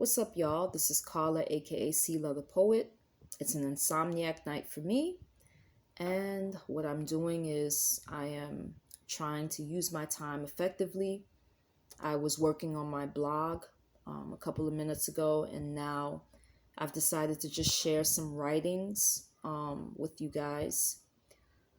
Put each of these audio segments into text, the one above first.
What's up, y'all? This is Carla, aka Sela the Poet. It's an insomniac night for me, and what I'm doing is I am trying to use my time effectively. I was working on my blog a couple of minutes ago, and now I've decided to just share some writings with you guys.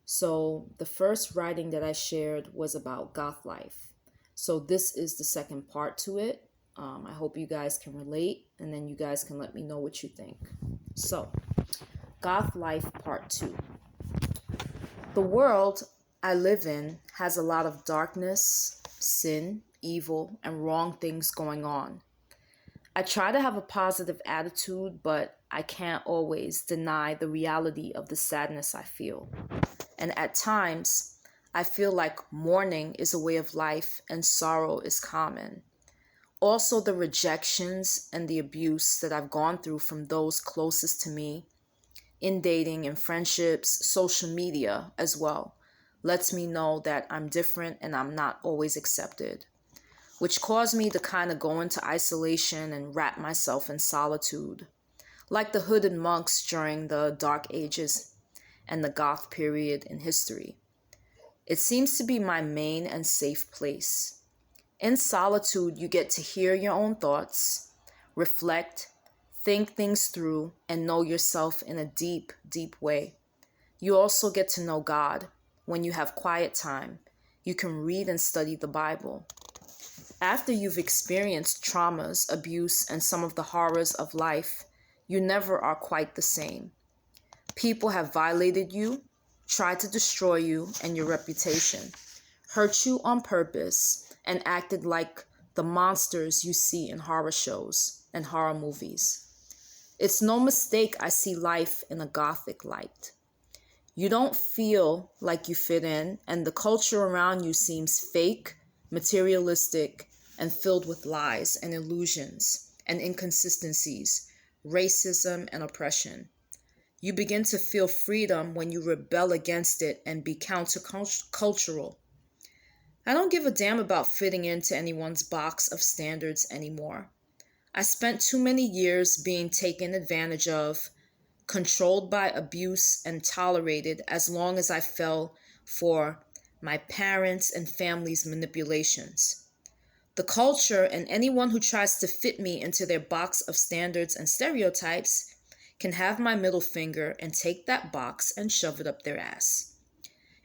So, the first writing that I shared was about Goth Life. So, this is the second part to it. I hope you guys can relate, and then you guys can let me know what you think. So, Goth Life Part 2. The world I live in has a lot of darkness, sin, evil, and wrong things going on. I try to have a positive attitude, but I can't always deny the reality of the sadness I feel. And at times, I feel like mourning is a way of life and sorrow is common. Also, the rejections and the abuse that I've gone through from those closest to me in dating and friendships, social media as well, lets me know that I'm different and I'm not always accepted, which caused me to kind of go into isolation and wrap myself in solitude, like the hooded monks during the Dark Ages and the Goth period in history. It seems to be my main and safe place. In solitude, you get to hear your own thoughts, reflect, think things through, and know yourself in a deep, deep way. You also get to know God. When you have quiet time, you can read and study the Bible. After you've experienced traumas, abuse, and some of the horrors of life, you never are quite the same. People have violated you, tried to destroy you and your reputation, hurt you on purpose, and acted like the monsters you see in horror shows and horror movies. It's no mistake I see life in a gothic light. You don't feel like you fit in, and the culture around you seems fake, materialistic, and filled with lies and illusions and inconsistencies, racism and oppression. You begin to feel freedom when you rebel against it and be countercultural. I don't give a damn about fitting into anyone's box of standards anymore. I spent too many years being taken advantage of, controlled by abuse, and tolerated as long as I fell for my parents' and family's manipulations. The culture and anyone who tries to fit me into their box of standards and stereotypes can have my middle finger and take that box and shove it up their ass.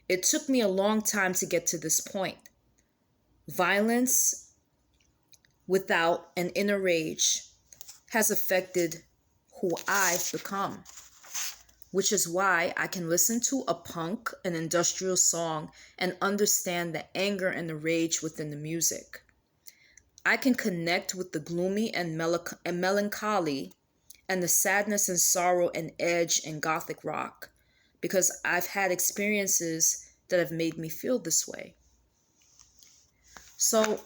It took me a long time to get to this point. Violence without an inner rage has affected who I've become, which is why I can listen to a punk, an industrial song, and understand the anger and the rage within the music. I can connect with the gloomy and melancholy and the sadness and sorrow and edge in gothic rock because I've had experiences that have made me feel this way. So,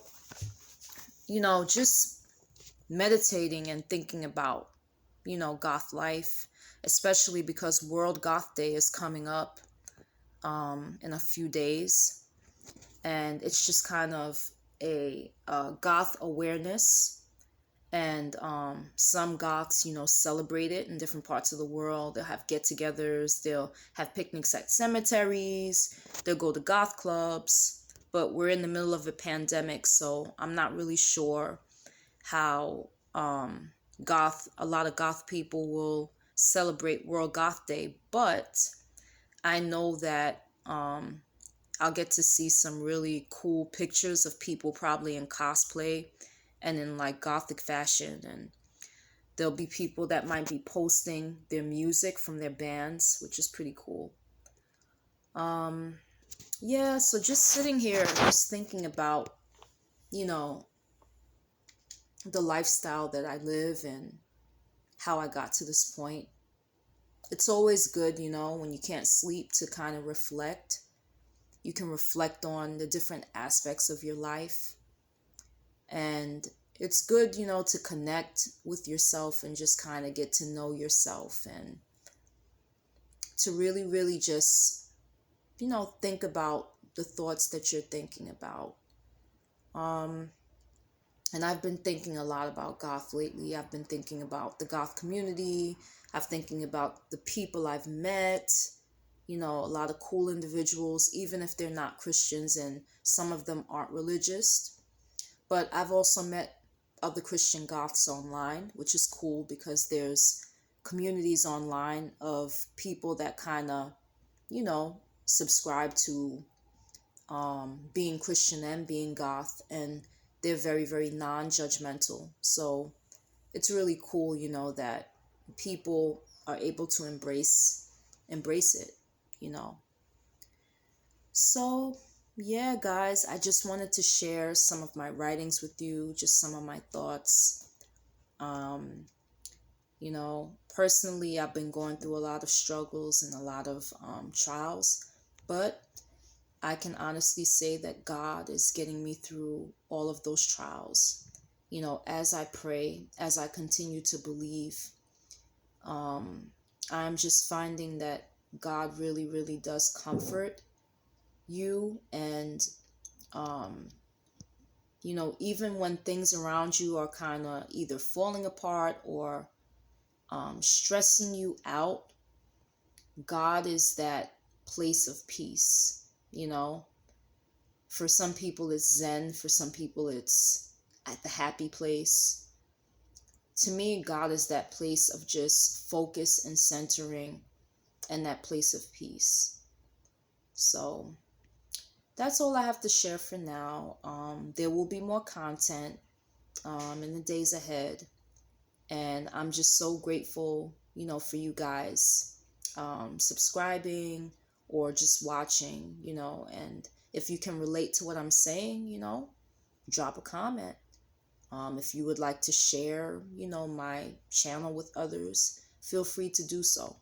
just meditating and thinking about, goth life, especially because World Goth Day is coming up in a few days. And it's just kind of a goth awareness. And some goths, celebrate it in different parts of the world. They'll have get-togethers. They'll have picnics at cemeteries. They'll go to goth clubs. But we're in the middle of a pandemic, so I'm not really sure how a lot of goth people will celebrate World Goth Day. But I know that I'll get to see some really cool pictures of people probably in cosplay and in like gothic fashion, and there'll be people that might be posting their music from their bands, which is pretty cool. So just sitting here just thinking about the lifestyle that I live and how I got to this point. It's always good, when you can't sleep, to kind of reflect. You can reflect on the different aspects of your life. And it's good, to connect with yourself and just kind of get to know yourself and to really, really just, think about the thoughts that you're thinking about. And I've been thinking a lot about Goth lately. I've been thinking about the Goth community. I've thinking about the people I've met, a lot of cool individuals, even if they're not Christians, and some of them aren't religious. But I've also met other Christian Goths online, which is cool because there's communities online of people that kind of, subscribe to being Christian and being Goth, and they're very, very non-judgmental. So it's really cool, that people are able to embrace it, you know. So yeah, guys, I just wanted to share some of my writings with you, just some of my thoughts. Um, Personally, I've been going through a lot of struggles and a lot of trials, but I can honestly say that God is getting me through all of those trials. As I pray, as I continue to believe, I'm just finding that God really, really does comfort you. And, um, even when things around you are kind of either falling apart or stressing you out, God is that place of peace. For some people it's Zen, for some people it's at the happy place. To me, God is that place of just focus and centering and that place of peace. So that's all I have to share for now. There will be more content in the days ahead. And I'm just so grateful, for you guys subscribing or just watching, and if you can relate to what I'm saying, drop a comment. If you would like to share, my channel with others, feel free to do so.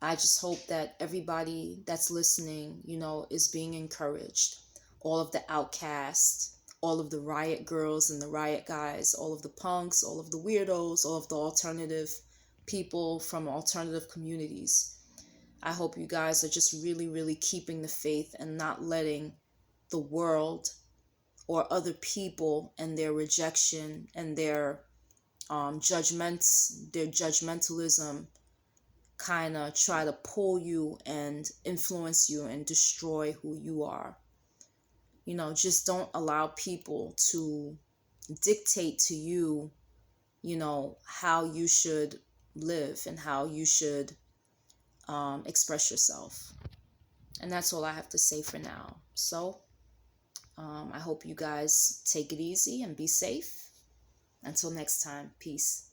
I just hope that everybody that's listening, is being encouraged. All of the outcasts, all of the riot girls and the riot guys, all of the punks, all of the weirdos, all of the alternative people from alternative communities. I hope you guys are just really, really keeping the faith and not letting the world or other people and their rejection and their their judgmentalism kind of try to pull you and influence you and destroy who you are. Just don't allow people to dictate to you, how you should live and how you should express yourself. And that's all I have to say for now. So I hope you guys take it easy and be safe. Until next time, peace.